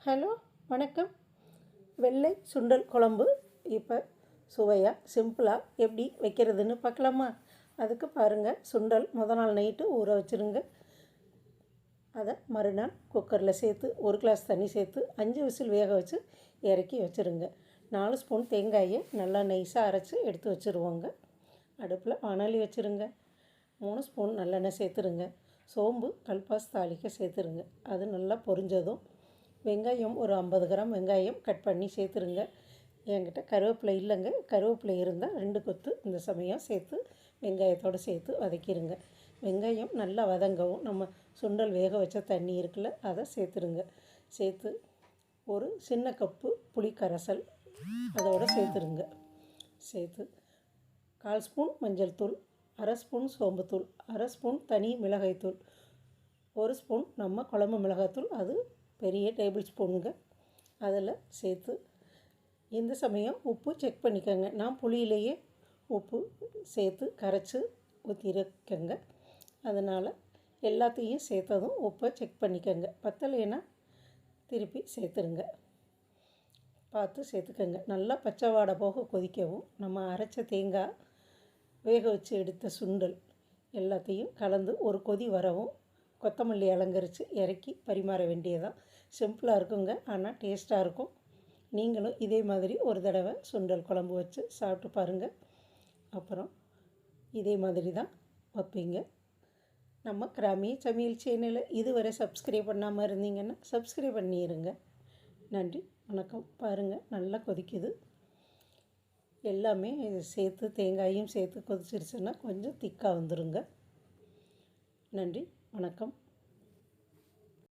Hello, வணக்கம். வெள்ளை சுண்டல் குழம்பு இப்போ சுவையாக சிம்பிளாக எப்படி வைக்கிறதுன்னு பார்க்கலாமா? அதுக்கு பாருங்கள், சுண்டல் முத நாள் நைட்டு ஊற வச்சுருங்க. அதை மறுநாள் குக்கரில் சேர்த்து 1 கிளாஸ் தண்ணி சேர்த்து 5 விசில் வேக வச்சு இறக்கி வச்சுருங்க. 4 ஸ்பூன் தேங்காயை நல்லா நைஸாக அரைச்சி எடுத்து வச்சுருவோங்க. அடுப்பில் வாணலி வச்சுருங்க. 3 ஸ்பூன் நல்லெண்ணெய் சேர்த்துருங்க. சோம்பு கல்பாஸ் தாளிக்க சேர்த்துருங்க. அது நல்லா பொரிஞ்சதும் வெங்காயம் ஒரு 50 கிராம் வெங்காயம் கட் பண்ணி சேர்த்துருங்க. என்கிட்ட கருவேப்பிலை இல்லைங்க, கருவேப்பிலை இருந்தால் 2 கொத்து இந்த சமயம் சேர்த்து வெங்காயத்தோடு சேர்த்து வதக்கிடுங்க. வெங்காயம் நல்லா வதங்கவும் நம்ம சுண்டல் வேக வச்ச தண்ணி இருக்குல்ல, அதை சேர்த்துருங்க. சேர்த்து ஒரு சின்ன கப்பு புளி கரைசல் அதோடு சேர்த்துருங்க. சேர்த்து 1/4 ஸ்பூன் மஞ்சள் தூள், 1/2 ஸ்பூன் சோம்புத்தூள், 1/2 ஸ்பூன் தனி மிளகாய்த்தூள், 1 ஸ்பூன் நம்ம குழம்பு மிளகாய்த்தூள், அது பெரிய டேபிள் ஸ்பூனுங்க, அதில் சேர்த்து இந்த சமயம் உப்பு செக் பண்ணிக்கோங்க. நான் புளியிலேயே உப்பு சேர்த்து கரைச்சி ஊற்றிருக்கேங்க. அதனால் எல்லாத்தையும் சேர்த்ததும் உப்பை செக் பண்ணிக்கோங்க. பத்தலைன்னா திருப்பி சேர்த்துருங்க. பார்த்து சேர்த்துக்கோங்க. நல்லா பச்சை வாடை போக கொதிக்கவும் நம்ம அரைச்ச தேங்காய், வேக வச்சு எடுத்த சுண்டல் எல்லாத்தையும் கலந்து ஒரு கொதி வரவும் கொத்தமல்லி அலங்கரித்து இறக்கி பரிமாற வேண்டியதான். சிம்பிளாக இருக்குங்க, ஆனால் டேஸ்ட்டாக இருக்கும். நீங்களும் இதே மாதிரி ஒரு தடவை சுண்டல் குழம்பு வச்சு சாப்பிட்டு பாருங்கள். அப்புறம் இதே மாதிரி தான் வைப்பீங்க. நம்ம கிராமிய சமையல் சேனலை இதுவரை சப்ஸ்கிரைப் பண்ணாமல் இருந்தீங்கன்னா சப்ஸ்கிரைப் பண்ணிடுங்க. நன்றி, வணக்கம். பாருங்கள், நல்லா கொதிக்குது. எல்லாமே சேர்த்து தேங்காயும் சேர்த்து கொதிச்சிருச்சுன்னா கொஞ்சம் திக்காக வந்துடுங்க. நன்றி, வணக்கம்.